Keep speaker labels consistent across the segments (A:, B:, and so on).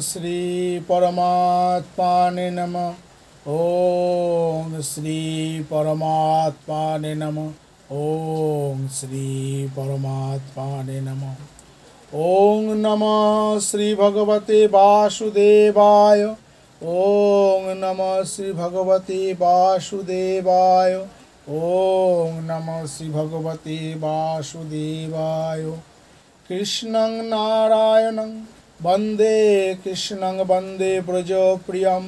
A: श्री परमात्माने नमः। ओम श्री परमात्माने नमः। ओम श्री परमात्माने नमः। ओम नमः श्री भगवते वासुदेवाय। ओम नमः श्री भगवते वासुदेवाय। ओम नमः श्री भगवते वासुदेवाय। कृष्णं नारायणं वन्दे कृष्णं वन्दे ब्रजप्रियं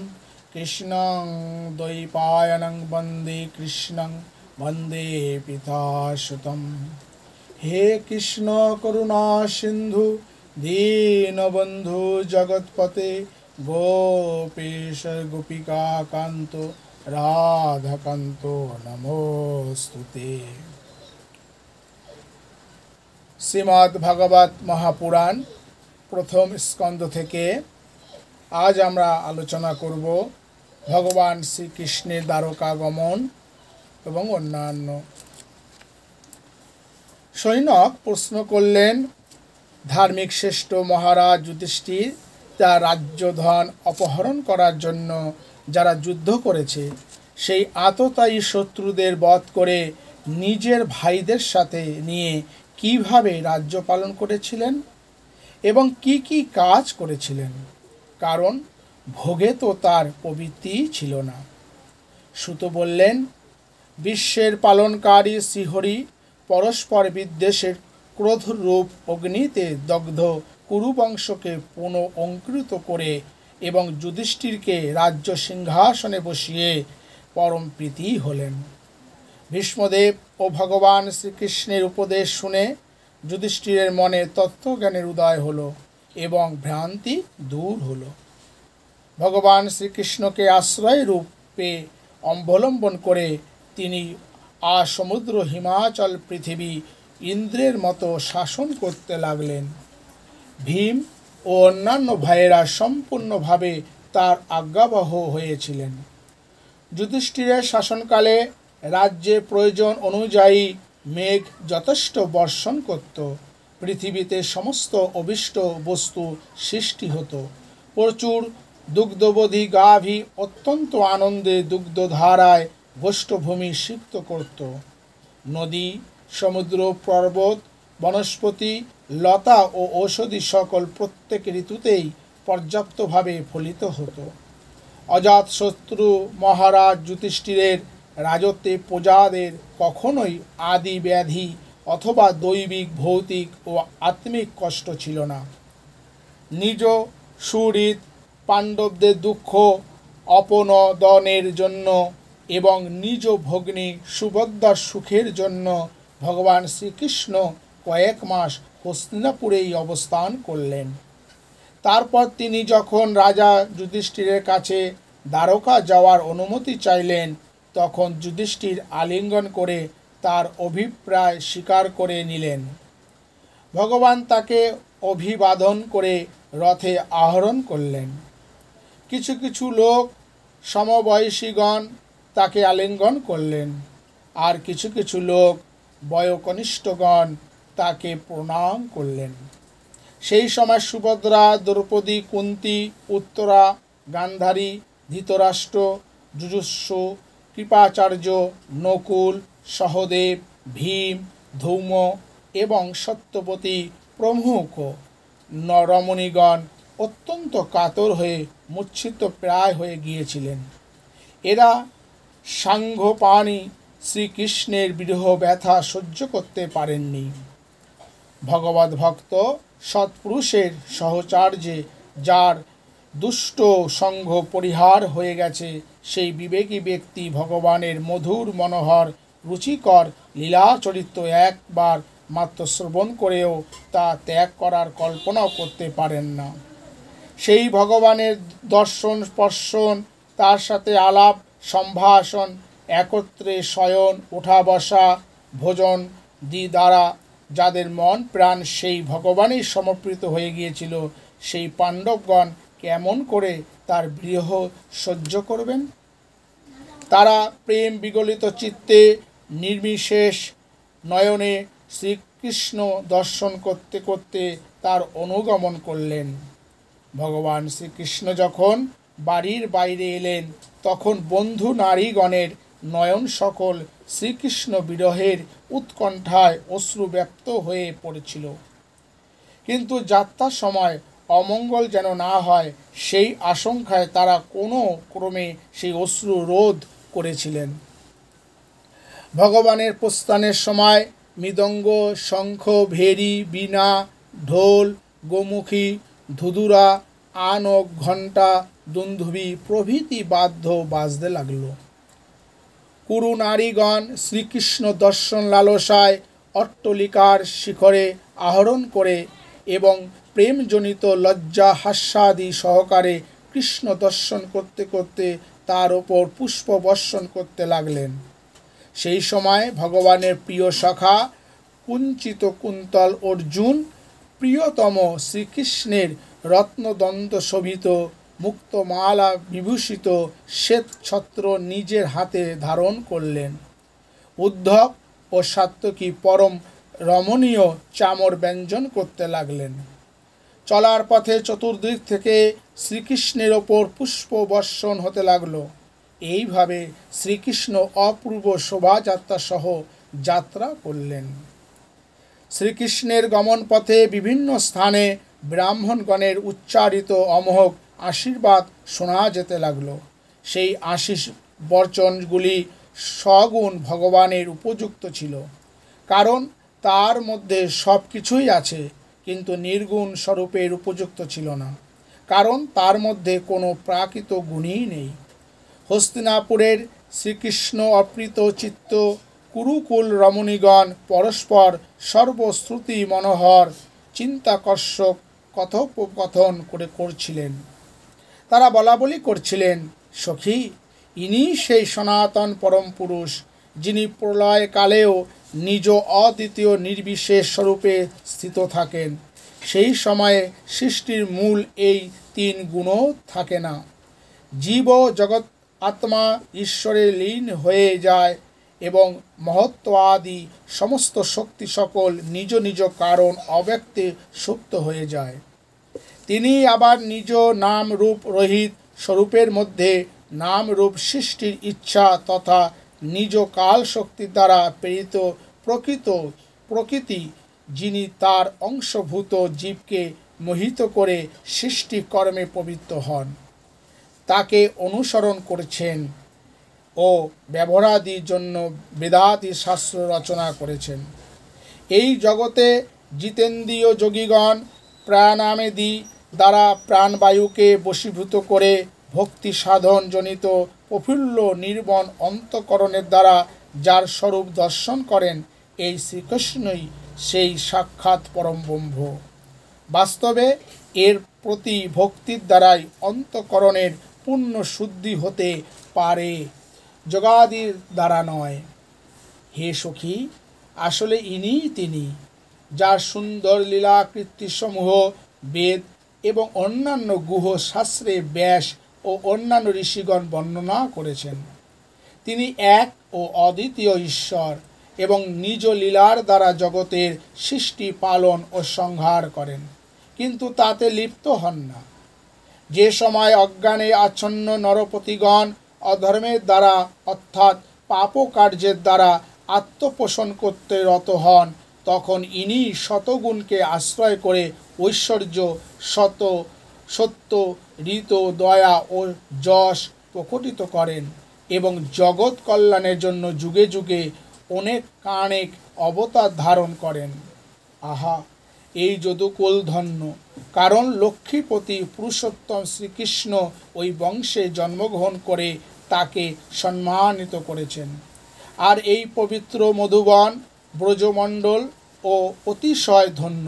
A: कृष्णं द्वैपायनं वन्दे कृष्णं वन्दे पितासुतं। हे कृष्ण करुणा सिंधु दीनबंधु जगत्पते गोपेश गोपिका कांतो राधाकांतो नमोस्तुते। श्रीमद् भागवत महापुराण प्रथम स्कंद থেকে आज আমরা আলোচনা করব ভগবান শ্রীকৃষ্ণের দ্বারকাগমন এবং অন্যান্য। সৈনক প্রশ্ন করলেন, ধার্মিক শ্রেষ্ঠ মহারাজ যুধিষ্ঠির তার রাজ্যধন অপহরণ করার জন্য যারা যুদ্ধ করেছে সেই আততায়ী শত্রুদের বধ করে নিজের ভাইদের সাথে নিয়ে কিভাবে রাজ্য পালন করেছিলেন এবং কি কি কাজ করেছিলেন, কারণ ভোগে তো তার প্রবৃত্তি ছিল না। সুত বললেন, বিশ্বের পালনকারী শ্রীহরি পরস্পর বিদ্বেষের ক্রোধরূপ অগ্নিতে দগ্ধ কুরুবংশকে পুনঃ অঙ্কুরিত করে এবং যুধিষ্ঠিরকে রাজ্য সিংহাসনে বসিয়ে পরম প্রীতি হলেন। ভীষ্মদেব ও ভগবান শ্রীকৃষ্ণের উপদেশ শুনে যুধিষ্ঠিরের মনে তত্ত্বজ্ঞানের উদয় হলো এবং ভ্রান্তি দূর হলো। ভগবান শ্রীকৃষ্ণকে আশ্রয় রূপে অবলম্বন করে তিনি সমুদ্র হিমাচল পৃথিবী ইন্দ্রের মতো শাসন করতে লাগলেন। ভীম ও অন্যান্য ভাইয়েরা সম্পূর্ণভাবে তার আজ্ঞাবহ হয়েছিলেন। যুধিষ্ঠিরের শাসনকালে রাজ্যে প্রয়োজন অনুযায়ী মেঘ যথেষ্ট বর্ষণ করত, পৃথিবীতে সমস্ত অভীষ্ট বস্তু সৃষ্টি হতো, প্রচুর দুগ্ধবধী গাভী অত্যন্ত আনন্দে দুগ্ধধারায় গোষ্ঠভূমি সিক্ত করত, নদী সমুদ্র পর্বত বনস্পতি লতা ও ঔষধি সকল প্রত্যেক ঋতুতেই পর্যাপ্তভাবে ফলিত হতো। অজাতশত্রু মহারাজ যুধিষ্ঠিরের রাজত্বে প্রজাদের কখনোই আদি ব্যাধি অথবা দৈবিক ভৌতিক ও আত্মিক কষ্ট ছিল না। নিজ সুহৃদ পাণ্ডবদের দুঃখ অপনদনের জন্য এবং নিজ ভগ্নী সুভদ্রার সুখের জন্য ভগবান শ্রীকৃষ্ণ কয়েক মাস হস্তিনাপুরেই অবস্থান করলেন। তারপর তিনি যখন রাজা যুধিষ্ঠিরের কাছে দ্বারকা যাওয়ার অনুমতি চাইলেন, তখন যুধিষ্ঠির আলিঙ্গন করে তার অভিপ্রায় স্বীকার করে নিলেন। ভগবান তাকে অভিবাদন করে রথে আরোহণ করলেন। কিছু কিছু লোক সমবয়সীগণ তাকে আলিঙ্গন করলেন, আর কিছু কিছু লোক বয়োকনিষ্ঠগণ তাকে প্রণাম করলেন। সেই সময় সুভদ্রা, দ্রৌপদী, কুন্তী, উত্তরা, গান্ধারী, ধৃতরাষ্ট্র, যুযুৎসু, কৃপাচার্য, নকুল, সহদেব, ভীম, ধৌম এবং সত্যবতী প্রমুখ রমণীগণ অত্যন্ত কাতর হয়ে মূর্ছিত প্রায় হয়ে গিয়েছিলেন। এরা সাংঘপাণি শ্রীকৃষ্ণের বিরহ ব্যথা সহ্য করতে পারেননি। ভগবত ভক্ত সৎপুরুষের সহচার্যে যার দুষ্ট সঙ্গ পরিহার হয়ে গেছে, সেই বিবেকী ব্যক্তি ভগবানের মধুর মনোহর রুচিকর লীলা চরিত্র একবার মাত্র শ্রবণ করেও তা ত্যাগ করার কল্পনাও করতে পারেন না। সেই ভগবানের দর্শন স্পর্শন, তার সাথে আলাপ সম্ভাষণ, একত্রে শয়ন ওঠা বসা ভোজন দ্বারা যাদের মন প্রাণ সেই ভগবানেই সমর্পিত হয়ে গিয়েছিল, সেই পাণ্ডবগণ কেমন করে তার বিরহ সহ্য করবেন? তারা প্রেম বিগলিত চিত্তে নির্বিশেষ নয়নে শ্রীকৃষ্ণ দর্শন করতে করতে তার অনুগমন করলেন। ভগবান শ্রীকৃষ্ণ যখন বাড়ির বাইরে এলেন তখন বন্ধু নারীগণের নয়ন সকল শ্রীকৃষ্ণ বিরহের উৎকণ্ঠায় অশ্রুব্যাপ্ত হয়ে পড়েছিল। কিন্তু যাত্রার সময় অমঙ্গল যেন না হয় সেই আশঙ্কায় তারা কোনো ক্রমে সেই অশ্রু রোধ করেছিলেন। ভগবানের প্রস্থানের সময় মৃদঙ্গ, শঙ্খ, ভেরি, বীণা, ঢোল, গোমুখী, ধুধুরা, আনক, ঘণ্টা, দুন্দুভি প্রভৃতি বাদ্য বাজতে লাগল। কুরু নারীগণ শ্রীকৃষ্ণ দর্শন লালসায় অট্টলিকার শিখরে আরোহণ করে এবং প্রেমজনিত লজ্জা হাস্যাদি সহকারে কৃষ্ণ দর্শন করতে করতে তার ওপর পুষ্প বর্ষণ করতে লাগলেন। সেই সময় ভগবানের প্রিয় সখা কুঞ্চিত কুন্তল অর্জুন প্রিয়তম শ্রীকৃষ্ণের রত্নদন্ত শোভিত মুক্তমালা বিভূষিত শ্বেত ছত্র নিজের হাতে ধারণ করলেন। উদ্ধব ও সাত্ত্বকী পরম রমণীয় চামর ব্যঞ্জন করতে লাগলেন। চলার পথে চতুর্দিক থেকে শ্রীকৃষ্ণের ওপর পুষ্প বর্ষণ হতে লাগল। এইভাবে শ্রীকৃষ্ণ অপূর্ব শোভাযাত্রা সহ যাত্রা করলেন। শ্রীকৃষ্ণের গমন পথে বিভিন্ন স্থানে ব্রাহ্মণগণের উচ্চারিত অমোঘ আশীর্বাদ শোনা যেতে লাগল। সেই আশীষ বচনগুলি সগুণ ভগবানের উপযুক্ত ছিল, কারণ তার মধ্যে সব কিছুই আছে, কিন্তু নির্গুণ স্বরূপের উপযুক্ত ছিল না, কারণ তার মধ্যে কোনো প্রাকৃত গুণই নেই। হস্তিনাপুরের শ্রীকৃষ্ণ অপ্রীত চিত্ত কুরুকুল রমণীগণ পরস্পর সর্বশ্রুতি মনোহর চিন্তাকর্ষক কথোপকথন করছিলেন। তারা বলাবলি করছিলেন, সখী, ইনি সেই সনাতন পরম পুরুষ, যিনি প্রলয়কালেও নিজ অদ্বিতীয় নির্বিশেষ স্বরূপে স্থিত থাকেন। সেই সময়ে সৃষ্টির মূল এই তিন গুণও থাকে না। জীব জগৎ আত্মা ঈশ্বরে লীন হয়ে যায় এবং মহত্ব আদি সমস্ত শক্তি সকল নিজ নিজ কারণ অব্যক্তে সুপ্ত হয়ে যায়। তিনি আবার নিজ নাম রূপ রহিত স্বরূপের মধ্যে নাম রূপ সৃষ্টির ইচ্ছা তথা নিজ কাল শক্তির দ্বারা প্রেরিত প্রকৃতি, যিনি তার অংশভূত জীবকে মোহিত করে সৃষ্টি কর্মে প্রবৃত্ত হন, তাকে অনুসরণ করেছেন ও ব্যবহারাদির জন্য বেদাদি শাস্ত্র রচনা করেছেন। এই জগতে জিতেন্দ্রীয় যোগীগণ প্রাণামেদি দ্বারা প্রাণবায়ুকে বশীভূত করে ভক্তি সাধন জনিত প্রফুল্ল নির্মল অন্তঃকরণের দ্বারা যার স্বরূপ দর্শন করেন, এই শ্রীকৃষ্ণই সেই সাক্ষাৎ পরম ব্রহ্ম। বাস্তবে এর প্রতি ভক্তির দ্বারাই অন্তঃকরণের পূর্ণ শুদ্ধি হতে পারে, যোগাদির দ্বারা নয়। হে সখী, আসলে ইনিই তিনি, যার সুন্দর লীলা কীর্তিসমূহ বেদ এবং অন্যান্য গুহ শাস্ত্রে ব্যাস ও অন্যান্য ঋষিগণ বর্ণনা করেছেন। তিনি এক ও অদ্বিতীয় ঈশ্বর এবং নিজ লীলার দ্বারা জগতের সৃষ্টি পালন ও সংহার করেন, কিন্তু তাতে লিপ্ত হন না। যে সময় অজ্ঞানে আচ্ছন্ন নরপতিগণ অধর্মের দ্বারা অর্থাৎ পাপকার্যের দ্বারা আত্মপোষণ করতে রত হন, তখন ইনি শতগুণকে আশ্রয় করে ঐশ্বর্য, সত্য, ঋত, দয়া ও যশ প্রকটিত করেন এবং জগৎ কল্যাণের জন্য যুগে যুগে অনেক অবতার ধারণ করেন। আহা, এই যদুকুল ধন্য, কারণ লক্ষ্মীপতি পুরুষোত্তম শ্রীকৃষ্ণ ওই বংশে জন্মগ্রহণ করে তাকে সম্মানিত করেছেন। আর এই পবিত্র মধুবন ব্রজমণ্ডল ও অতিশয় ধন্য,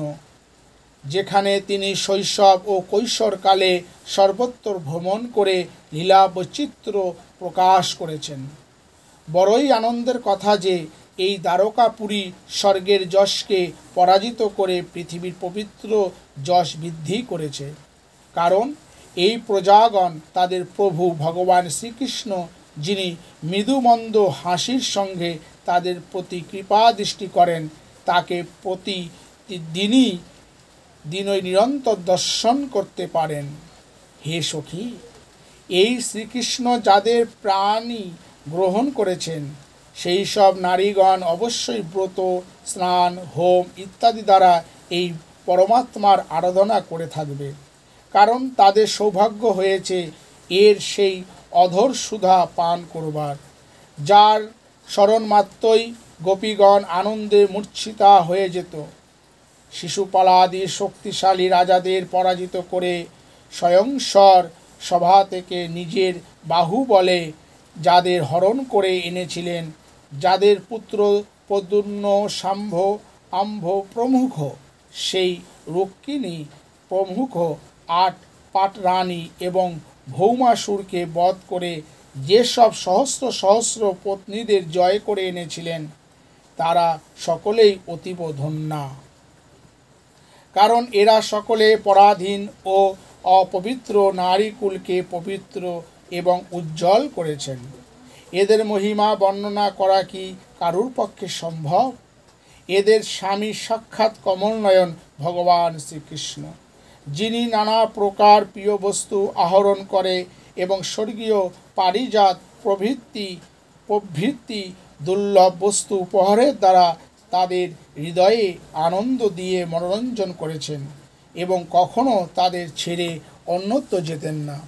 A: যেখানে তিনি শৈশব ও কৈশোরকালে সর্বত্র ভ্রমণ করে লীলা বৈচিত্র্য প্রকাশ করেছেন। বড়ই আনন্দের কথা যে এই দ্বারকাপুরী স্বর্গের যশকে পরাজিত করে পৃথিবীর পবিত্র যশ বৃদ্ধি করেছে, কারণ এই প্রজাগণ তাদের প্রভু ভগবান শ্রীকৃষ্ণ, যিনি মৃদুমন্দ হাসির সঙ্গে তাদের প্রতি কৃপা দৃষ্টি করেন, তাকে প্রতিদিনই দিনই নিরন্তর দর্শন করতে পারেন। হে সখী, এই শ্রীকৃষ্ণ যাদের প্রাণী গ্রহণ করেছেন সেই সব নারীগণ অবশ্যই ব্রত, স্নান, হোম ইত্যাদি দ্বারা এই পরমাত্মার আরাধনা করে থাকবে, কারণ তাদের সৌভাগ্য হয়েছে এর সেই অধর সুধা পান করবার, যার স্মরণ মাত্রই গোপীগণ আনন্দে মূর্ছিতা হয়ে যেত। শিশুপালাদি শক্তিশালী রাজাদের পরাজিত করে স্বয়ংস্বর সভা থেকে নিজের বাহুবলে যাদের হরণ করে এনেছিলেন, যাদের পুত্র প্রদ্যুম্ন, শাম্ভ, আম্ভ প্রমুখ, সেই রুক্মিণী প্রমুখ ৮ পাটরানী এবং ভৌমাসুরকে বধ করে যেসব সহস্র সহস্র পত্নীদের জয় করে এনেছিলেন, তারা সকলেই অতীব ধন্যা, কারণ এরা সকলে পরাধীন ও অপবিত্র নারীকুলকে পবিত্র এবং উজ্জ্বল করেছেন। এদের মহিমা বর্ণনা করা কি কারুর পক্ষে সম্ভব? এদের স্বামী সাক্ষাৎ কমলনয়ন ভগবান শ্রীকৃষ্ণ, যিনি নানা প্রকার প্রিয় বস্তু আহরণ করে এবং স্বর্গীয় পারিজাত প্রভৃতি দুর্লভ বস্তু উপহারের দ্বারা তাদের হৃদয়ে আনন্দ দিয়ে মনোরঞ্জন করেছেন এবং কখনো তাদের ছেড়ে অন্যত্র যেতেন না।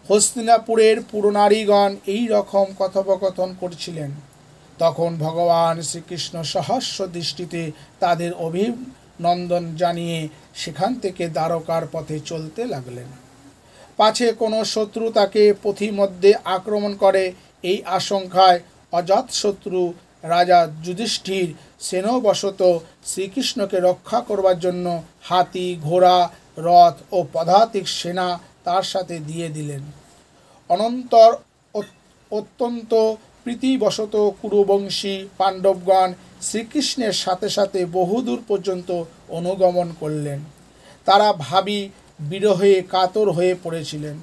A: হস্তিনাপুরের পুরনারীগণ এই রকম কথোপকথন করছিলেন। তখন ভগবান শ্রীকৃষ্ণ সহস্র দৃষ্টিতে তাদের অভিনন্দন জানিয়ে সেখান থেকে দ্বারকার পথে চলতে লাগলেন। পাছে কোনো শত্রু তাকে পথিমধ্যে আক্রমণ করে এই আশঙ্কায় অজাতশত্রু রাজা যুধিষ্ঠির সেনবশত শ্রীকৃষ্ণকে রক্ষা করবার জন্য হাতি, ঘোড়া, রথ ও পদাতিক সেনা তার সাথে দিয়ে দিলেন। অনন্তর অত্যন্ত প্রীতিবশত কুরুবংশী পাণ্ডবগণ শ্রীকৃষ্ণের সাথে সাথে বহুদূর পর্যন্ত অনুগমন করলেন। তারা ভাবী বিরহে কাতর হয়ে পড়েছিলেন।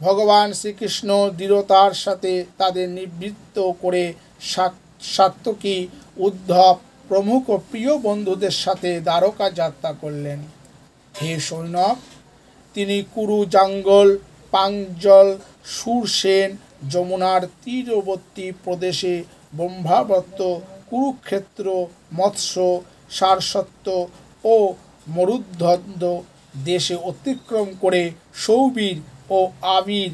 A: ভগবান শ্রীকৃষ্ণ দৃঢ়তার সাথে তাদের নিবৃত্ত করে সাত্যকী, উদ্ধব প্রমুখ প্রিয় বন্ধুদের সাথে দ্বারকা যাত্রা করলেন। হে সৈনক, তিনি কুরু, জাঙ্গল, পাঞ্জল, সুরসেন, যমুনার তীরবর্তী প্রদেশে ব্রহ্মাবর্ত, কুরুক্ষেত্র, মৎস্য, সারস্বত ও মরুদ্ধ দেশে অতিক্রম করে সৌবীর ও আবির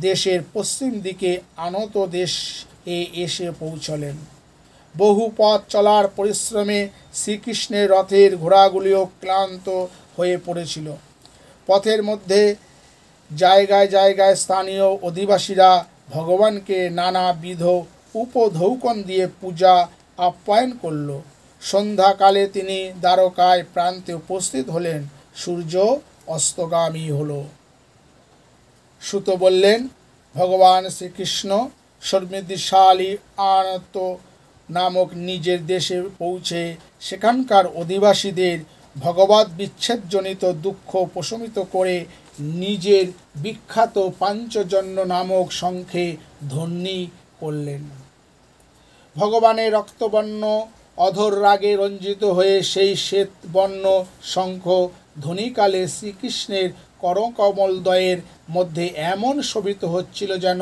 A: দেশের পশ্চিম দিকে আনত দেশে এসে পৌঁছলেন। বহু পথ চলার পরিশ্রমে শ্রীকৃষ্ণের রথের ঘোড়াগুলিও ক্লান্ত হয়ে পড়েছিল। পথের মধ্যে জায়গায় জায়গায় স্থানীয় অধিবাসীরা ভগবানকে নানাবিধ উপঢৌকন দিয়ে পূজা আপ্যায়ন করল। সন্ধ্যাকালে তিনি দ্বারকায় প্রান্তে উপস্থিত হলেন। সূর্য অস্তগামী হল। সুত বললেন, ভগবান শ্রীকৃষ্ণ সমৃদ্ধিশালী আনত নামক নিজের দেশে পৌঁছে সেখানকার অধিবাসীদের ভগবৎ বিচ্ছেদজনিত দুঃখ প্রশমিত করে নিজের বিখ্যাত পাঞ্চজন্য নামক শঙ্খে ধ্বনি করলেন। ভগবানের রক্তবর্ণ অধর রাগে রঞ্জিত হয়ে সেই শ্বেতবর্ণ শঙ্খ ধ্বনিকালে শ্রীকৃষ্ণের করকমলদ্বয়ের মধ্যে এমন শোভিত হচ্ছিল যেন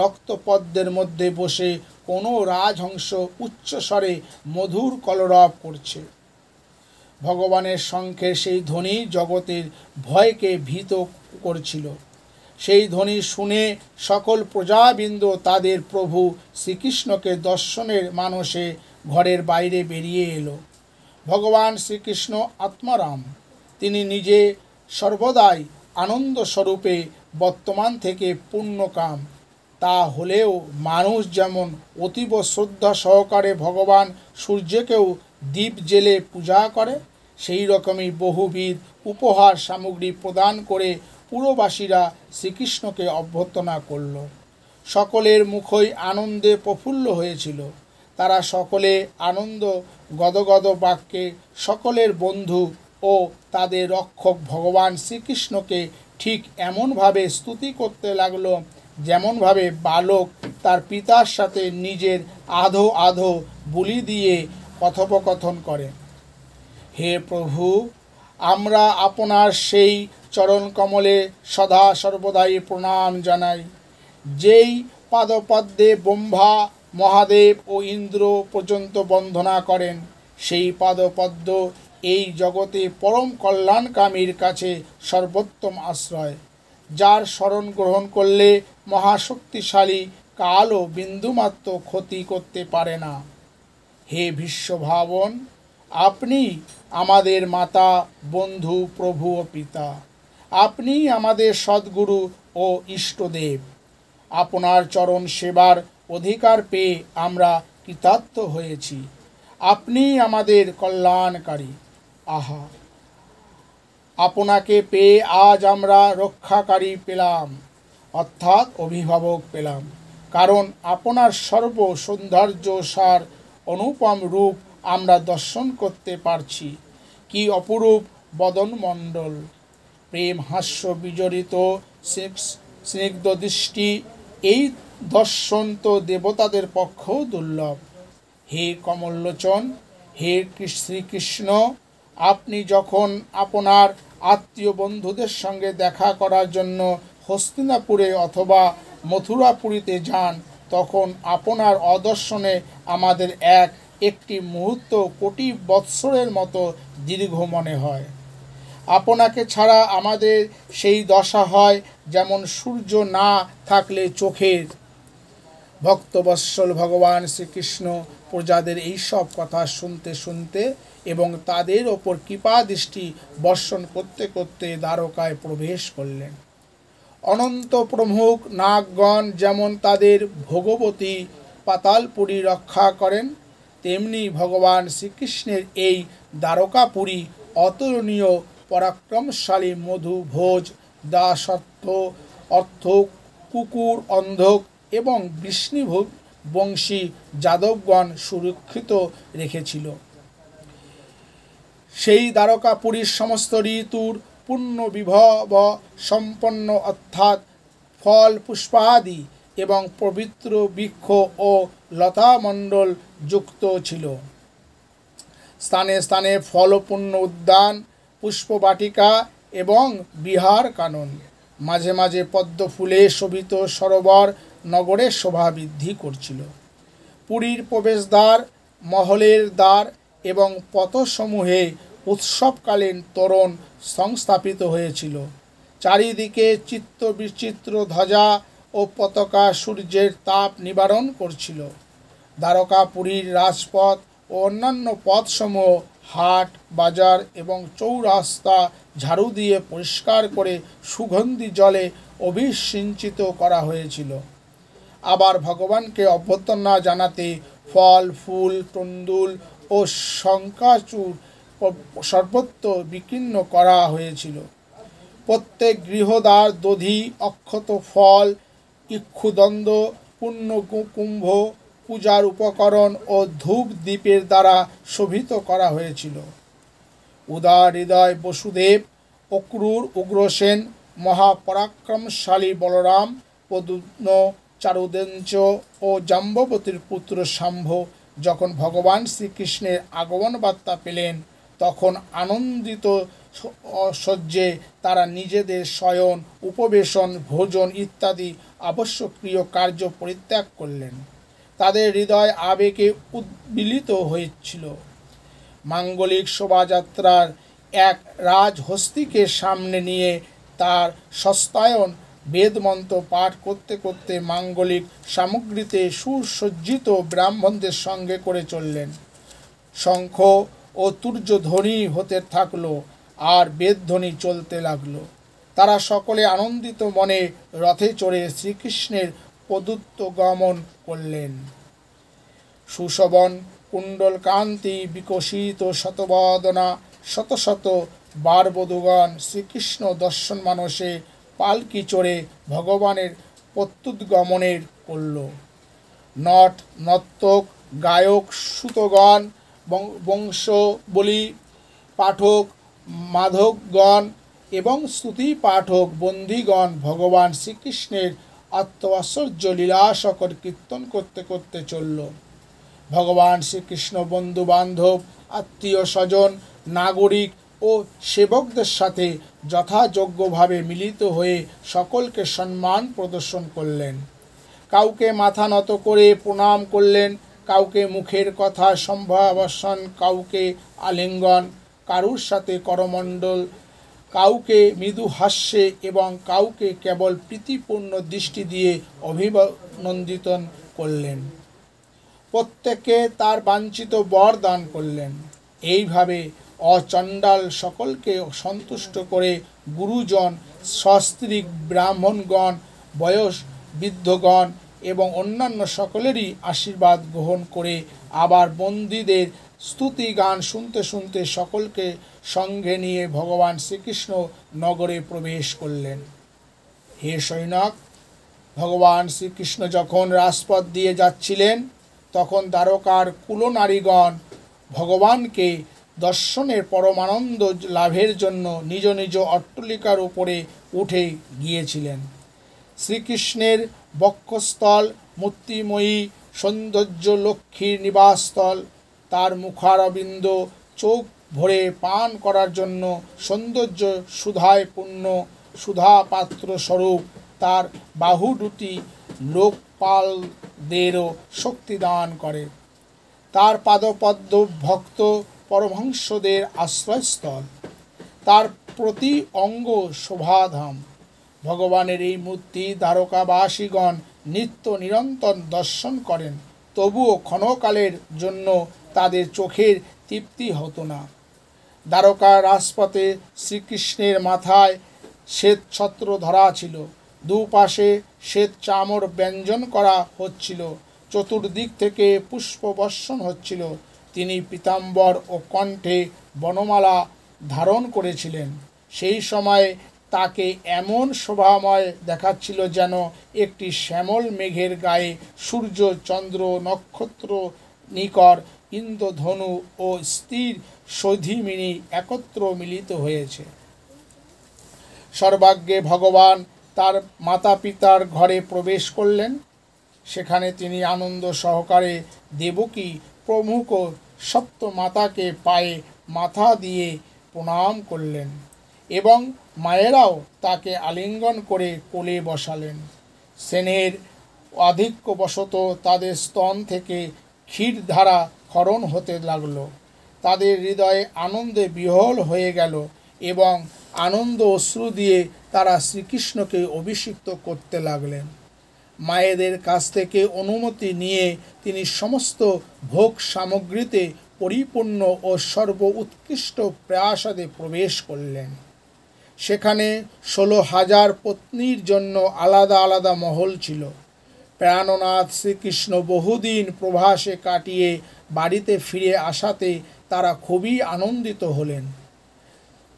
A: রক্তপদ্মের মধ্যে বসে কোনো রাজহংস উচ্চস্বরে মধুর কলরব করছে। ভগবানের শঙ্খের সেই ধ্বনি জগতের ভয়কে ভীত করছিল। সেই ধ্বনি শুনে সকল প্রজাবৃন্দ তাদের প্রভু শ্রীকৃষ্ণকে দর্শনের মানসে ঘরের বাইরে বেরিয়ে এলো। ভগবান শ্রীকৃষ্ণ আত্মারাম, তিনি নিজে সর্বদাই আনন্দ স্বরূপে বর্তমান থেকে পূর্ণকাম। তা হলেও মানুষ যেমন অতীব শ্রদ্ধা সহকারে ভগবান সূর্যকেও দীপ জেলে পূজা করে, সেই রকমই বহুবিধ উপহার সামগ্রী প্রদান করে পুরবাসীরা শ্রীকৃষ্ণকে অভ্যর্থনা করল। সকলের মুখই আনন্দে প্রফুল্ল হয়েছিল। তারা সকলে আনন্দ গদগদ বাক্যে সকলের বন্ধু ও তাদের রক্ষক ভগবান শ্রীকৃষ্ণকে ঠিক এমনভাবে স্তুতি করতে লাগলো যেমনভাবে বালক তার পিতার সাথে নিজের আধো আধো বুলি দিয়ে কথোপকথন করে। হে প্রভু, আমরা আপনার সেই চরণকমলে সদা সর্বদাই প্রণাম জানাই, যেই পাদপদ্মে ব্রহ্মা, মহাদেব ও ইন্দ্র পর্যন্ত বন্দনা করেন। সেই পাদপদ্ম এই জগতে পরম কল্যাণকামীর কাছে সর্বোত্তম আশ্রয়, যার শরণ গ্রহণ করলে মহাশক্তিশালী কালও বিন্দুমাত্র ক্ষতি করতে পারে না। হে বিশ্বভাবন, আপনি আমাদের মাতা, বন্ধু, প্রভু ও পিতা। আপনি আমাদের সদ্গুরু ও ইষ্টদেব। আপনার চরণ সেবার অধিকার পেয়ে আমরা কৃতার্থ হয়েছি। আপনি আমাদের কল্যাণকারী। আহা, আপনাকে পেয়ে আজ আমরা রক্ষাকারী পেলাম, অর্থাৎ অভিভাবক পেলাম। কারণ আপনার সর্ব সৌন্দর্য সার অনুপম রূপ আমরা দর্শন করতে পারছি। কি অপরূপ বদনমণ্ডল, প্রেম হাস্য বিজড়িত স্নিগ্ধ দৃষ্টি, এই দর্শন তো দেবতাদের পক্ষেও দুর্লভ। হে কমললোচন, হে শ্রীকৃষ্ণ, আপনি যখন আপনার আত্মীয় বন্ধুদের সঙ্গে দেখা করার জন্য হস্তিনাপুরে অথবা মথুরাপুরীতে যান, তখন আপনার অদর্শনে আমাদের একটি মুহূর্ত কোটি বৎসরের মতো দীর্ঘ মনে হয়। আপনাকে ছাড়া আমাদের সেই দশা হয় যেমন সূর্য না থাকলে চোখের। ভক্তবৎসল ভগবান শ্রীকৃষ্ণ প্রজাদের এইসব কথা শুনতে শুনতে এবং তাদের ওপর কৃপা দৃষ্টি বর্ষণ করতে করতে দ্বারকায় প্রবেশ করলেন। অনন্ত প্রমুখ নাগগণ যেমন তাদের ভোগবতী পাতালপুরী রক্ষা করেন, তেমনি ভগবান শ্রীকৃষ্ণের এই দ্বারকাপুরী অতুলনীয় পরাক্রমশালী মধু, ভোজ, দাসত্ব, অর্থ, কুকুর, অন্ধক এবং বিষ্ণুভোগ বংশী যাদবগণ সুরক্ষিত রেখেছিল। সেই দ্বারকাপুরীর সমস্ত ঋতুর পূর্ণ বিভব সম্পন্ন, অর্থাৎ ফল পুষ্পাদি এবং পবিত্র বৃক্ষ ও লতামণ্ডল যুক্ত ছিল। স্থানে স্থানে ফলপূর্ণ উদ্যান, পুষ্পবাটিকা এবং বিহার কানন, মাঝে মাঝে পদ্ম ফুলে শোভিত সরোবর নগরের শোভা বৃদ্ধি করছিল। পুরীর প্রবেশদ্বার, মহলের দ্বার এবং পথসমূহে উৎসবকালীন তোরণ সংস্থাপিত হয়েছিল। চারিদিকে চিত্র বিচিত্র ধ্বজা ও পতাকা সূর্যের তাপ নিবারণ করছিল। দ্বারকাপুরীর রাজপথ ও অন্যান্য পথসমূহ, হাট, বাজার এবং চৌরাস্তা ঝাড়ু দিয়ে পরিষ্কার করে সুগন্ধি জলে অভিষিঞ্চিত করা হয়েছিল। আবার ভগবানকে অভ্যর্থনা জানাতে ফল, ফুল, তণ্ডুল ও শঙ্খাচূড় সর্বত্র বিকীর্ণ করা হয়েছিল। প্রত্যেক গৃহদ্বার দধি, অক্ষত ফল, ইক্ষুদণ্ড, পূর্ণ কুম্ভ, পূজার উপকরণ ও ধূপ দ্বীপের দ্বারা শোভিত করা হয়েছিল। উদার হৃদয় বসুদেব, অক্রূর উগ্রসেন, মহাপরাক্রমশালী বলরাম, প্রদ্যুম্ন, চারুদেঞ্চ ও জাম্ববতীর পুত্র শাম্ভ যখন ভগবান শ্রীকৃষ্ণের আগমন বার্তা পেলেন, তখন আনন্দিত সহ্যে তারা নিজেদের শয়ন, উপবেশন, ভোজন ইত্যাদি আবশ্যকীয় কার্য পরিত্যাগ করলেন। তাদের হৃদয় আবেগে উদ্বেলিত হয়েছিল। মাঙ্গলিক শোভাযাত্রার এক রাজহস্তিকে সামনে নিয়ে তার সস্তায়ন বেদমন্ত্র পাঠ করতে করতে মাঙ্গলিক সামগ্রীতে সুসজ্জিত ব্রাহ্মণদের সঙ্গে করে চললেন। শঙ্খ ও তুর্যধ্বনি হতে থাকলো আর বেদধ্বনি চলতে লাগলো। তারা সকলে আনন্দিত মনে রথে চড়ে শ্রীকৃষ্ণের পদুত্তগমন করলেন। সুশোভন কুণ্ডল কান্তি বিকশিত শতবদনা শত শত বারবধূগণ শ্রীকৃষ্ণ দর্শন মানসে পালকি চড়ে ভগবানের প্রত্যুৎগমনের করল। নট নর্তক, গায়ক, সুতগণ, বংশবলী পাঠক, মাধকগণ এবং স্তুতি পাঠক বন্দীগণ ভগবান শ্রীকৃষ্ণের আত্মঐশ্বর্য লীলাসকর কীর্তন করতে করতে চলল। ভগবান শ্রীকৃষ্ণ বন্ধু বান্ধব, আত্মীয় স্বজন, নাগরিক ও ও সেবকদের সাথে যথাযোগ্যভাবে মিলিত হয়ে সকলকে সম্মান প্রদর্শন করলেন। কাউকে মাথা নত করে প্রণাম করলেন, কাউকে মুখের কথা সম্ভাষণ, কাউকে আলিঙ্গন, কারুর সাথে করমণ্ডল, কাউকে মৃদু হাস্যে এবং কাউকে কেবল প্রীতিপূর্ণ দৃষ্টি দিয়ে অভিনন্দিত করলেন। প্রত্যেককে তার বাঞ্ছিত বর দান করলেন। এইভাবে অচণ্ডাল সকলকে সন্তুষ্ট করে গুরুজন, সস্ত্রীক, ব্রাহ্মণগণ, বয়স বৃদ্ধগণ এবং অন্যান্য সকলেরই আশীর্বাদ গ্রহণ করে আবার বন্দীদের স্তুতি গান শুনতে শুনতে সকলকে সঙ্গে নিয়ে ভগবান শ্রীকৃষ্ণ নগরে প্রবেশ করলেন। হে সৈনক, ভগবান শ্রীকৃষ্ণ যখন রাজপথ দিয়ে যাচ্ছিলেন তখন দ্বারকার কুলনারীগণ ভগবানকে দর্শনের পরমানন্দ লাভের জন্য নিজ নিজ অট্টালিকার উপরে উঠে গিয়েছিলেন। শ্রীকৃষ্ণের বক্ষস্থল মূর্তিময়ী সৌন্দর্য লক্ষ্মীর নিবাসস্থল, তার মুখারবিন্দ চোখ ভরে পান করার জন্য সৌন্দর্য সুধায় পূর্ণ সুধাপাত্র স্বরূপ, তার বাহু দুটি লোকপালদেরও শক্তি দান করে, তার পাদপদ্ম ভক্ত পরমহংসদের আশ্রয়স্থল, তার প্রতি অঙ্গ শোভাধাম। ভগবানের এই মূর্তি দ্বারকাবাসীগণ নিত্য নিরন্তর দর্শন করেন, তবুও ক্ষণকালের জন্য তাদের চোখের তৃপ্তি হতো না। দ্বারকার রাজপথে শ্রীকৃষ্ণের মাথায় শ্বেত ছত্র ধরা ছিল, দুপাশে শ্বেত চামর ব্যঞ্জন করা হচ্ছিল, চতুর্দিক থেকে পুষ্প বর্ষণ হচ্ছিল। তিনি পীতাম্বর ও কণ্ঠে বনমালা ধারণ করেছিলেন। সেই সময় তাকে এমন শোভাময় দেখাচ্ছিল যেন একটি শ্যামল মেঘের গায়ে সূর্য, চন্দ্র, নক্ষত্র, নিকর, ইন্দ্রধনু ও স্থির সৌধিমিনী একত্র মিলিত হয়েছে। সর্বাগ্রে ভগবান তার মাতা পিতার ঘরে প্রবেশ করলেন। সেখানে তিনি আনন্দ সহকারে দেবকী প্রমুখ সপ্ত মাতাকে পায়ে মাথা দিয়ে প্রণাম করলেন এবং মায়েরাও তাকে আলিঙ্গন করে কোলে বসালেন। সেনের আধিক্যবশত তাদের স্তন থেকে ক্ষীরধারা ক্ষরণ হতে লাগল। তাদের হৃদয়ে আনন্দে বিহ্বল হয়ে গেল এবং আনন্দ অশ্রু দিয়ে তারা শ্রীকৃষ্ণকে অভিষিক্ত করতে লাগলেন। মায়েদের কাছ থেকে অনুমতি নিয়ে তিনি সমস্ত ভোগ সামগ্রীতে পরিপূর্ণ ও সর্ব উৎকৃষ্ট প্রাসাদে প্রবেশ করলেন। সেখানে 16,000 পত্নীর জন্য আলাদা আলাদা মহল ছিল। প্রাণনাথ শ্রীকৃষ্ণ বহুদিন প্রবাসে কাটিয়ে বাড়িতে ফিরে আসাতে তারা খুবই আনন্দিত হলেন।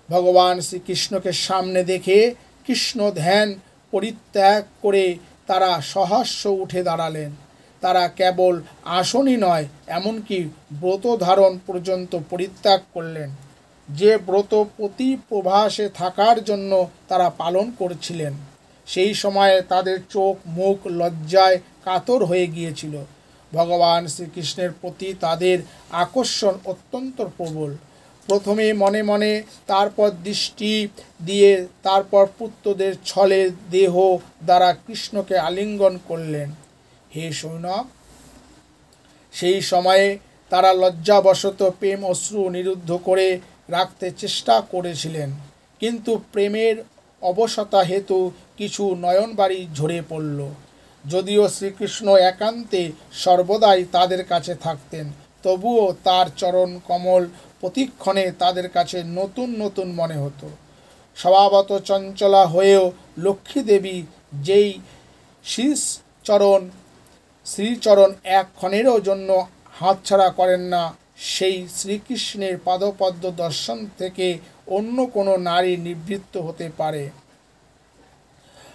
A: ভগবান শ্রীকৃষ্ণকে সামনে দেখে কৃষ্ণ ধ্যান পরিত্যাগ করে তারা সহস্র উঠে দাঁড়ালেন। তারা কেবল আসনই নয়, এমনকি ব্রত ধারণ পর্যন্ত পরিত্যাগ করলেন, যে ব্রত প্রতি প্রভাসে থাকার জন্য তারা পালন করছিলেন। সেই সময়ে তাদের চোখ মুখ লজ্জায় কাতর হয়ে গিয়েছিল। ভগবান শ্রীকৃষ্ণের প্রতি তাদের আকর্ষণ অত্যন্ত প্রবল। প্রথমে মনে মনে, তারপর দৃষ্টি দিয়ে, তারপর পুত্রদের ছলে দেহ দ্বারা কৃষ্ণকে আলিঙ্গন করলেন। হে সৈনক, সেই সময়ে তারা লজ্জাবশত প্রেম অশ্রু নিরুদ্ধ করে রাখতে চেষ্টা করেছিলেন, কিন্তু প্রেমের অবসতা হেতু কিছু নয়নবাড়ি ঝরে পড়ল। যদিও শ্রীকৃষ্ণ একান্তে সর্বদাই তাদের কাছে থাকতেন, তবুও তার চরণ কমল প্রতিক্ষণে তাদের কাছে নতুন নতুন মনে হতো। স্বভাবত চঞ্চলা হয়েও লক্ষ্মী দেবী যেই শ্রীচরণ এক ক্ষণেরও জন্য হাতছাড়া করেন না, সেই শ্রীকৃষ্ণের পাদপদ্ম দর্শন থেকে অন্য কোনো নারী নিবৃত্ত হতে পারে।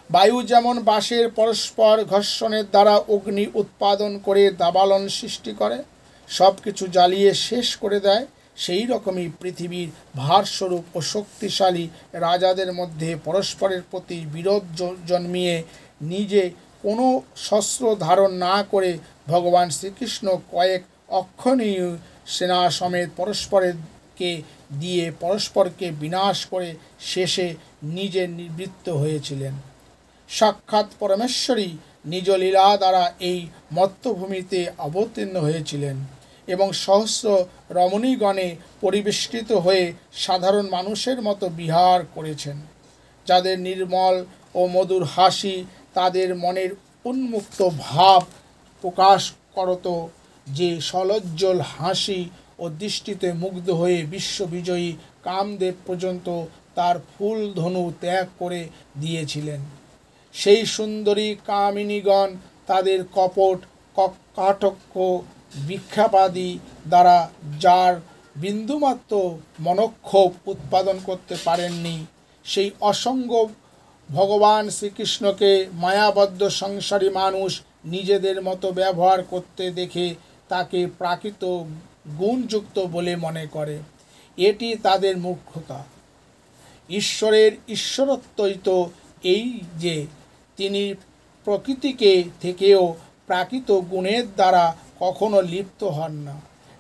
A: বায়ু যেমন বাঁশের পরস্পর ঘর্ষণের দ্বারা অগ্নি উৎপাদন করে দাবানল সৃষ্টি করে, সব কিছু জ্বালিয়ে শেষ করে দেয়, সেই রকমই পৃথিবীর ভারস্বরূপ ও শক্তিশালী রাজাদের মধ্যে পরস্পরের প্রতি বিরোধ জন্মিয়ে নিজে কোনো শস্ত্র ধারণ না করে ভগবান শ্রীকৃষ্ণ কয়েক অক্ষণীয় সেনা সমেত পরস্পরকে দিয়ে পরস্পরকে বিনাশ করে শেষে নিজে নিবৃত্ত হয়েছিলেন। সাক্ষাৎ পরমেশ্বরই নিজ লীলা দ্বারা এই মর্তভূমিতে অবতীর্ণ হয়েছিলেন এবং সহস্র রমণীগণে পরিবেষ্টিত হয়ে সাধারণ মানুষের মতো বিহার করেছেন, যাদের নির্মল ও মধুর হাসি তাদের মনের উন্মুক্ত ভাব প্রকাশ করত, যে সলজ্জল হাসি ও দৃষ্টিতে মুগ্ধ হয়ে বিশ্ববিজয়ী কামদেব পর্যন্ত তার ফুল ধনু ত্যাগ করে দিয়েছিলেন। সেই সুন্দরী কামিনীগণ তাদের কপট কাটক্য বিক্ষেপাদি দ্বারা যার বিন্দুমাত্র মনক্ষোভ উৎপাদন করতে পারেননি, সেই অসঙ্গ ভগবান শ্রীকৃষ্ণকে মায়াবদ্ধ সংসারী মানুষ নিজেদের মতো ব্যবহার করতে দেখে তাকে প্রাকৃত গুণযুক্ত বলে মনে করে। এটি তাদের মূর্খতা। ঈশ্বরের ঈশ্বরত্বই তো এই যে তিনি প্রকৃতিকে থেকেও প্রাকৃত গুণের দ্বারা কখনো লিপ্ত হন না।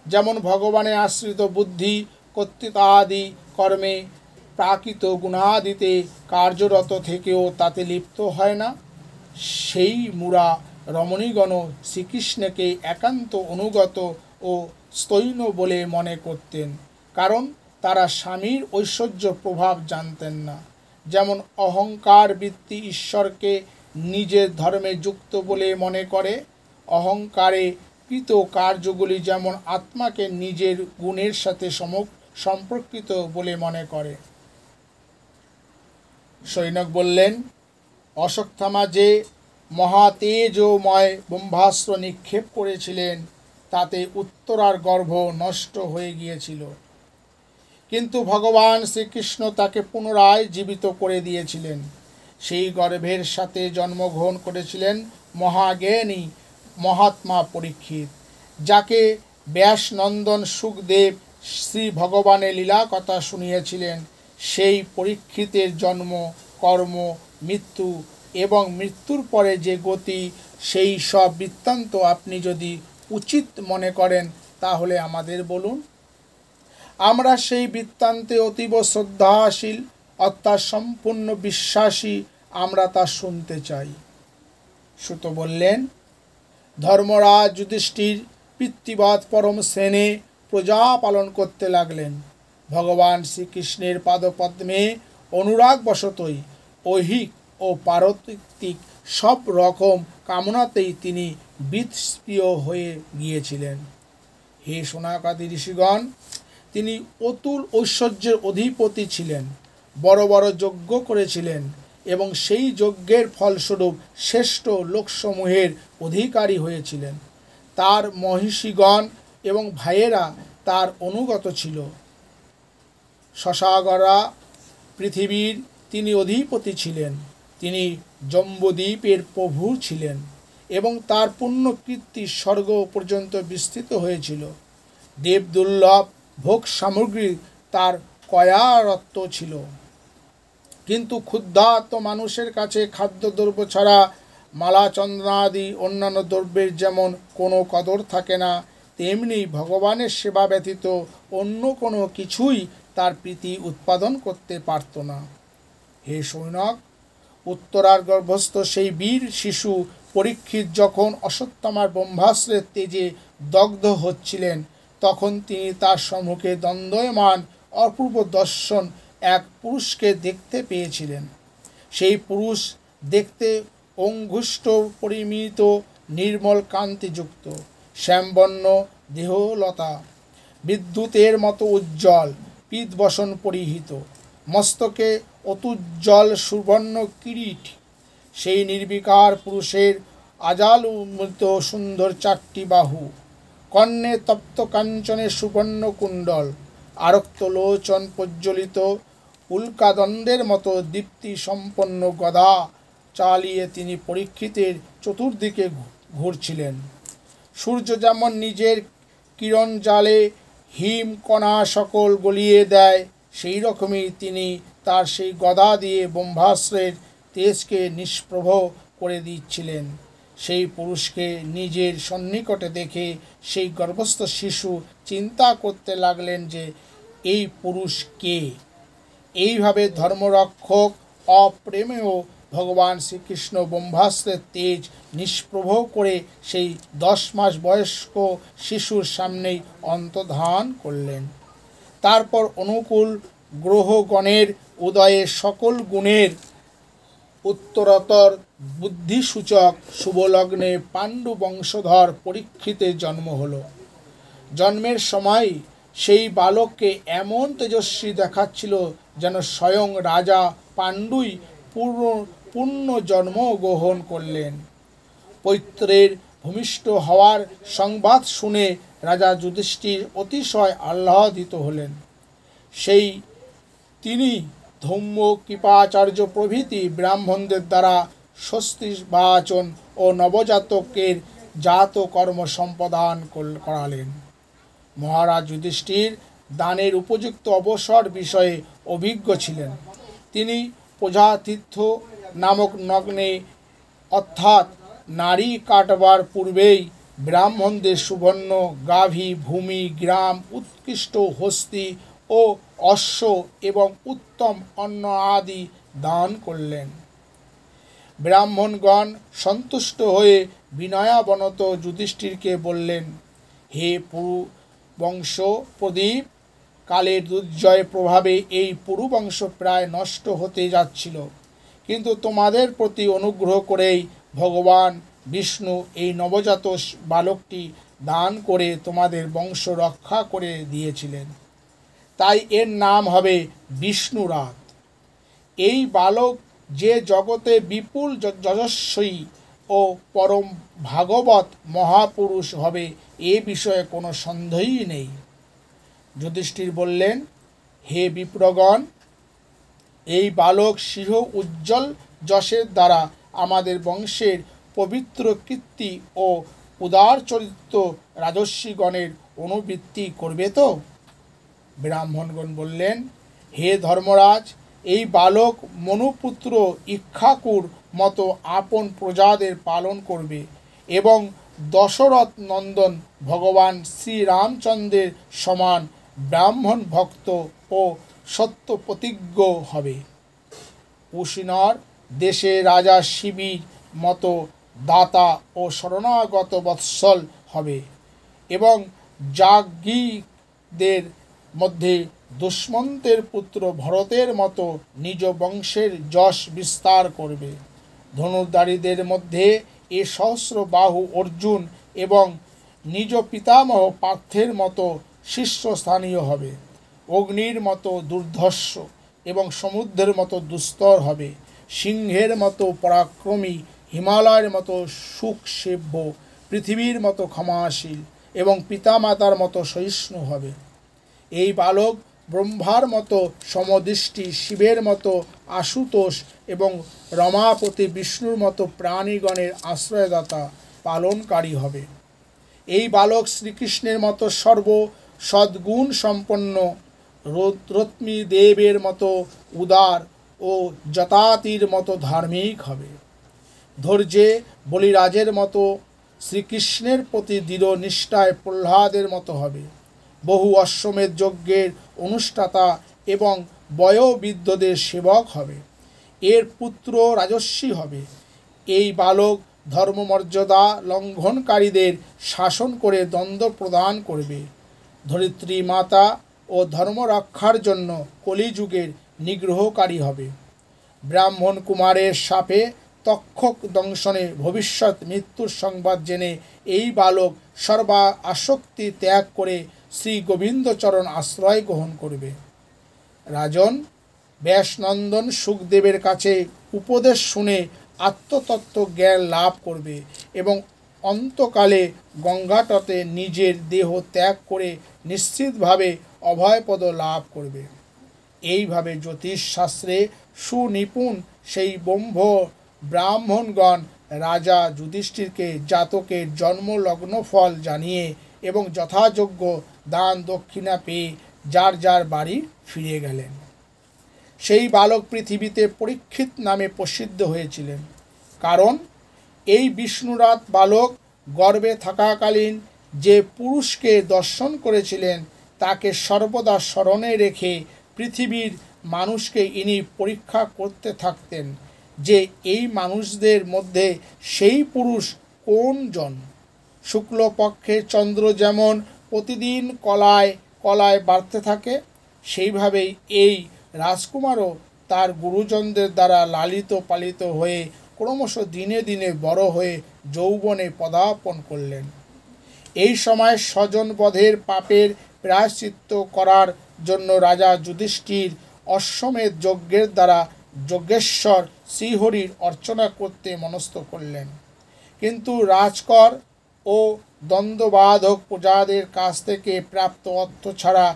A: যেমন ভগবানের আশ্রিত বুদ্ধি কর্তৃত্বাদি কর্মে প্রাকৃত গুণাদিতে কার্যরত থেকেও তাতে লিপ্ত হয় না, সেই মূঢ়া রমণীগণ শ্রীকৃষ্ণকে একান্ত অনুগত ও স্তৈন বলে মনে করতেন, কারণ তারা স্বামীর ঐশ্বর্য প্রভাব জানতেন না। যেমন অহংকার বৃত্তি ঈশ্বরকে নিজের ধর্মে যুক্ত বলে মনে করে, অহংকারে কৃত কার্যগুলি যেমন আত্মাকে নিজের গুণের সাথে সম্পর্কিত বলে মনে করে। সৈনক বললেন, অশ্বত্থামা যে মহাতেজময় ব্রহ্মাস্ত্র নিক্ষেপ করেছিলেন তাতে উত্তরার গর্ভ নষ্ট হয়ে গিয়েছিল, কিন্তু ভগবান শ্রীকৃষ্ণ তাকে পুনরায় জীবিত করে দিয়েছিলেন। সেই গর্ভের সাথে জন্মগ্রহণ করেছিলেন মহাজ্ঞানী মহাত্মা পরীক্ষিত, যাকে ব্যাসনন্দন সুখদেব শ্রী ভগবানের লীলা কথা শুনিয়েছিলেন। সেই পরীক্ষিতের জন্ম, কর্ম, মৃত্যু এবং মৃত্যুর পরে যে গতি, সেই সব বৃত্তান্ত আপনি যদি উচিত মনে করেন তাহলে আমাদের বলুন। আমরা সেই বৃত্তান্তে অতীব শ্রদ্ধাশীল অর্থাৎ সম্পূর্ণ বিশ্বাসী, আমরা তা শুনতে চাই। সুত বললেন, ধর্মরাজ যুধিষ্ঠির পিতৃবাদ পরম শ্রেণে প্রজা পালন করতে লাগলেন। ভগবান শ্রীকৃষ্ণের পাদপদ্মে অনুরাগবশতই ঐহিক ও পারতৃত্বিক সব রকম কামনাতেই তিনি বিতস্প্রিয় হয়ে গিয়েছিলেন। হে শৌনকাদি ঋষিগণ, তিনি অতুল ঐশ্বর্যের অধিপতি ছিলেন, বড় বড় যজ্ঞ করেছিলেন এবং সেই যজ্ঞের ফলস্বরূপ শ্রেষ্ঠ লোকসমূহের অধিকারী হয়েছিলেন। তার মহিষীগণ এবং ভাইয়েরা তার অনুগত ছিল। শশাগরা পৃথিবীর তিনি অধিপতি ছিলেন। তিনি জম্বুদ্বীপের প্রভু ছিলেন এবং তার পুণ্য কীর্তি স্বর্গ পর্যন্ত বিস্তৃত হয়েছিল। দেবদুর্লভ ভোগ সামগ্রী তার কয়ারত্ব ছিল, কিন্তু ক্ষুধার্ত মানুষের কাছে খাদ্যদ্রব্য ছাড়া মালা চন্দ্রাদি অন্যান্য দ্রব্যের যেমন কোনো কদর থাকে না, তেমনি ভগবানের সেবা ব্যতীত অন্য কোনো কিছুই তার প্রীতি উৎপাদন করতে পারত না। হে সৈনক, উত্তরার গর্ভস্থ সেই বীর শিশু পরীক্ষিত যখন অশ্বত্থামার ব্রহ্মাস্ত্রের তেজে দগ্ধ হচ্ছিলেন, তখন তিনি তার সম্মুখে দণ্ডায়মান অপূর্ব দর্শন এক পুরুষকে দেখতে পেয়েছিলেন। সেই পুরুষ দেখতে অঙ্গুষ্ঠ পরিমিত, নির্মল কান্তিযুক্ত, শ্যামবর্ণ দেহলতা, বিদ্যুতের মতো উজ্জ্বল, পীতবসন পরিহিত, মস্তকে অতুজ্জ্বল সুবর্ণ কিরীট। সেই নির্বিকার পুরুষের আজালুমৃত সুন্দর চারটি বাহু, কর্ণে তপ্ত কাঞ্চনের সুবর্ণ কুণ্ডল, আরক্তলোচন প্রজ্বলিত উল্কাদণ্ডের মতো দীপ্তি সম্পন্ন গদা চালিয়ে তিনি পরীক্ষিতের চতুর্দিকে ঘুরছিলেন। সূর্য যেমন নিজের কিরণ জালে হিম কণা সকল গলিয়ে দেয়, সেই রকমই তিনি তার সেই গদা দিয়ে ব্রহ্মাস্ত্রের তেজকে নিষ্প্রভ করে দিচ্ছিলেন। সেই পুরুষকে নিজের সন্নিকটে দেখে সেই গর্ভস্থ শিশু চিন্তা করতে লাগলেন যে এই পুরুষ কে। এইভাবে ধর্মরক্ষক অপ্রেমেও ভগবান শ্রীকৃষ্ণ ব্রহ্মাস্ত্রের তেজ নিষ্প্রভ করে সেই 10 মাস বয়স্ক শিশুর সামনেই অন্তর্ধান করলেন। তারপর অনুকূল গ্রহগণের উদয়ে সকল গুণের উত্তরতর বুদ্ধিসূচক শুভলগ্নে পাণ্ডু বংশধর পরীক্ষিতের জন্ম হল। জন্মের সময় সেই বালককে এমন তেজস্বী দেখাচ্ছিল যেন স্বয়ং রাজা পাণ্ডুই পূর্ণ জন্ম গ্রহণ করলেন। পৈত্রের ভূমিষ্ঠ হওয়ার সংবাদ শুনে রাজা যুধিষ্ঠির অতিশয় আহ্লাদিত হলেন। সেই তিনি ধৌম্য, কৃপাচার্য প্রভৃতি ব্রাহ্মণদের দ্বারা স্বস্তি বাচন ও নবজাতকের জাত কর্ম সম্পাদন করালেন। মহারাজ যুধিষ্ঠির দানের উপযুক্ত অবসর বিষয়ে অভিজ্ঞ ছিলেন। তিনি প্রজাতীর্থ নামক নগ্নে অর্থাৎ নারী কাটবার পূর্বেই ব্রাহ্মণদের সুবর্ণ, গাভী, ভূমি, গ্রাম, উৎকৃষ্ট হস্তি ও অশ্ব এবং উত্তম অন্ন আদি দান করলেন। ব্রাহ্মণগণ সন্তুষ্ট হয়ে বিনয়াবনত যুধিষ্ঠিরকে বললেন, হে পুরু বংশ প্রদীপ, কালের দুর্জয় প্রভাবে এই পুরুবংশ প্রায় নষ্ট হতে যাচ্ছিল, কিন্তু তোমাদের প্রতি অনুগ্রহ করেই ভগবান বিষ্ণু এই নবজাত বালকটি দান করে তোমাদের বংশ রক্ষা করে দিয়েছিলেন। তাই এর নাম হবে বিষ্ণুরাত। এই বালক যে জগতে বিপুল যশস্বী ও পরম ভাগবত মহাপুরুষ হবে এ বিষয়ে কোনো সন্দেহই নেই। যুধিষ্ঠির বললেন, হে বিপ্রগণ, এই বালক সিংহ উজ্জ্বল যশের দ্বারা আমাদের বংশের পবিত্র কীর্তি ও উদার চরিত্র রাজস্বীগণের অনুবৃত্তি করবে তো? ব্রাহ্মণগণ বললেন, হে ধর্মরাজ, এই বালক মনুপুত্র ইক্ষ্বাকুর মতো আপন প্রজাদের পালন করবে এবং দশরথ নন্দন ভগবান শ্রীরামচন্দ্রের সমান ব্রাহ্মণ ভক্ত ও সত্য প্রতিজ্ঞ হবে। কুশিনর দেশে রাজা শিবির মতো দাতা ও শরণাগত বৎসল হবে এবং যাজ্ঞিকদের মধ্যে দুষ্মন্তের পুত্র ভরতের মতো নিজ বংশের যশ বিস্তার করবে। ধনুর্ধারীদের মধ্যে এ সহস্র বাহু অর্জুন এবং নিজ পিতামহ পার্থের মতো শীর্ষস্থানীয় হবে। অগ্নির মতো দুর্ধর্ষ এবং সমুদ্রের মতো দুস্তর হবে। সিংহের মতো পরাক্রমী, হিমালয়ের মতো সুখসেব্য, পৃথিবীর মতো ক্ষমাশীল এবং পিতামাতার মতো সহিষ্ণু হবে। এই বালক ব্রহ্মার মতো সমদৃষ্টি, শিবের মতো আশুতোষ এবং রমাপতি বিষ্ণুর মতো প্রাণীগণের আশ্রয়দাতা পালনকারী হবে। এই বালক শ্রীকৃষ্ণের মতো সর্ব সদ্গুণ সম্পন্ন, রত্মী দেবের মতো উদার ও যতাতির মতো ধার্মিক হবে। ধৈর্যে বলিরাজের মতো, শ্রীকৃষ্ণের প্রতি দৃঢ় নিষ্ঠায় প্রহ্লাদের মতো হবে। বহু অশ্বমেধ যজ্ঞের অনুষ্ঠাতা এবং বয়োবৃদ্ধদের সেবক হবে। এর পুত্র রাজস্বী হবে। এই বালক ধর্মমর্যাদা লঙ্ঘনকারীদের শাসন করে দণ্ড প্রদান করবে। ধরিত্রী মাতা ও ধর্ম রক্ষার জন্য কলিযুগের নিগ্রহকারী হবে। ব্রাহ্মণ কুমারের শাপে তক্ষক দংশনে ভবিষ্যৎ মৃত্যুর সংবাদ জেনে এই বালক সর্বা আসক্তি ত্যাগ করে শ্রী গোবিন্দচরণ আশ্রয় গ্রহণ করবে। রাজন, ব্যাসনন্দন সুখদেবের কাছে উপদেশ শুনে আত্মতত্ত্ব জ্ঞান লাভ করবে এবং অন্তকালে গঙ্গাতটে নিজের দেহ ত্যাগ করে নিশ্চিতভাবে অভয়পদ লাভ করবে। এইভাবে জ্যোতিষশাস্ত্রে সুনিপুণ সেই ব্রাহ্মণগণ রাজা যুধিষ্ঠিরকে জাতকের জন্মলগ্ন ফল জানিয়ে এবং যথাযোগ্য দান দক্ষিণা পেয়ে যার যার বাড়ি ফিরে গেলেন। সেই বালক পৃথিবীতে পরীক্ষিত নামে প্রসিদ্ধ হয়েছিলেন, কারণ এই বিষ্ণুরাত বালক গর্ভে থাকাকালীন যে পুরুষকে দর্শন করেছিলেন তাকে সর্বদা স্মরণে রেখে পৃথিবীর মানুষকে ইনি পরীক্ষা করতে থাকতেন যে এই মানুষদের মধ্যে সেই পুরুষ কোনজন। শুক্লপক্ষে চন্দ্র যেমন প্রতিদিন কলায় কলায় বাড়তে থাকে, সেইভাবেই এই রাজকুমারও তার গুরুজনদের দ্বারা লালিত পালিত হয়ে ক্রমশ দিনে দিনে বড় হয়ে যৌবনে পদার্পণ করলেন। এই সময় স্বজনবধের পাপের প্রায়শ্চিত্ত করার জন্য রাজা যুধিষ্ঠির অশ্বমেধ যজ্ঞের দ্বারা যজ্ঞেশ্বর শ্রীহরির অর্চনা করতে মনস্থ করলেন। কিন্তু রাজকর ও দ্বন্দ্ববাধক প্রজাদের কাছ থেকে প্রাপ্ত অর্থ ছাড়া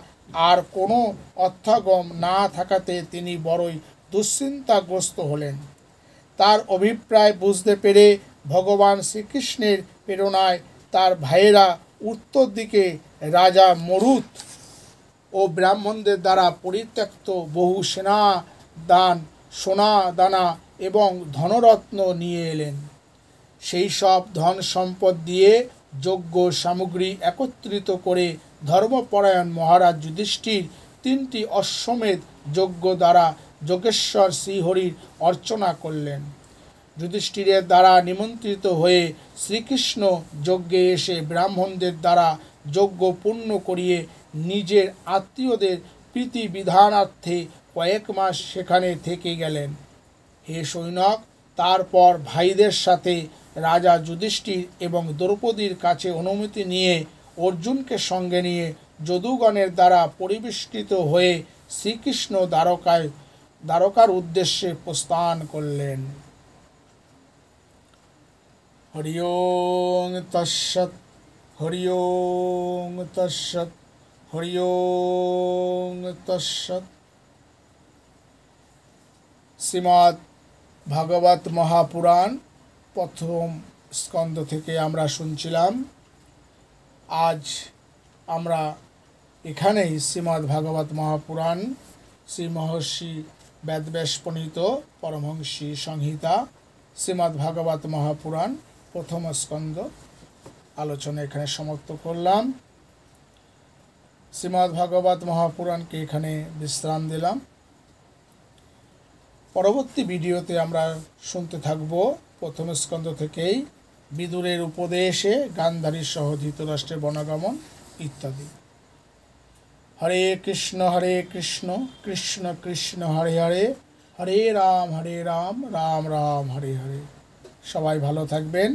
A: আর কোনো অর্থাগম না থাকাতে তিনি বড়ই দুশ্চিন্তাগ্রস্ত হলেন। তার অভিপ্রায় বুঝতে পেরে ভগবান শ্রীকৃষ্ণের প্রেরণায় তার ভাইয়েরা উত্তর দিকে রাজা মরুত ও ব্রাহ্মণদের দ্বারা পরিত্যক্ত বহু সেনা দান, সোনা দানা এবং ধনরত্ন নিয়ে এলেন। সেই সব ধন সম্পদ দিয়ে যজ্ঞ সামগ্রী একত্রিত করে ধর্মপরায়ণ মহারাজ যুধিষ্ঠির 3টি অশ্বমেধ যজ্ঞ দ্বারা যোগেশ্বর শ্রীহরির অর্চনা করলেন। যুধিষ্ঠিরের দ্বারা নিমন্ত্রিত হয়ে শ্রীকৃষ্ণ যজ্ঞে এসে ব্রাহ্মণদের দ্বারা যজ্ঞ পূর্ণ করিয়ে নিজের আত্মীয়দের প্রীতি বিধানার্থে কয়েক মাস সেখানে থেকে গেলেন। হে সৈনক, তারপর ভাইদের সাথে রাজা যুধিষ্ঠির এবং দ্রৌপদীর কাছে অনুমতি নিয়ে অর্জুনকে সঙ্গে নিয়ে যদুগণের দ্বারা পরিবেষ্টিত হয়ে শ্রীকৃষ্ণ দ্বারকার উদ্দেশ্যে প্রস্থান করলেন। হরি ওং তৎসৎ, হরি ওং তৎসৎ, হরি ওং তৎসৎ। শ্রীমদ্ ভাগবত মহাপুরাণ প্রথম স্কন্ধ থেকে আমরা শুনছিলাম। আজ আমরা এখানেই শ্রীমদ্ ভাগবত মহাপুরাণ শ্রী মহর্ষি বেদব্যাস প্রণীত পরমহংসী সংহিতা শ্রীমদ্ ভাগবত মহাপুরাণ প্রথম স্কন্ধ আলোচনা এখানে সমাপ্ত করলাম। শ্রীমদ্ ভাগবত মহাপুরাণকে এখানে বিশ্রাম দিলাম। পরবর্তী ভিডিওতে আমরা শুনতে থাকব প্রথম স্কন্ধ থেকেই বিদুরের উপদেশে গান্ধারীর সহ ধৃতরাষ্ট্রের বনগমন ইত্যাদি। হরে কৃষ্ণ কৃষ্ণ কৃষ্ণ হরে হরে, হরে রাম রাম রাম হরে হরে। সবাই ভালো থাকবেন।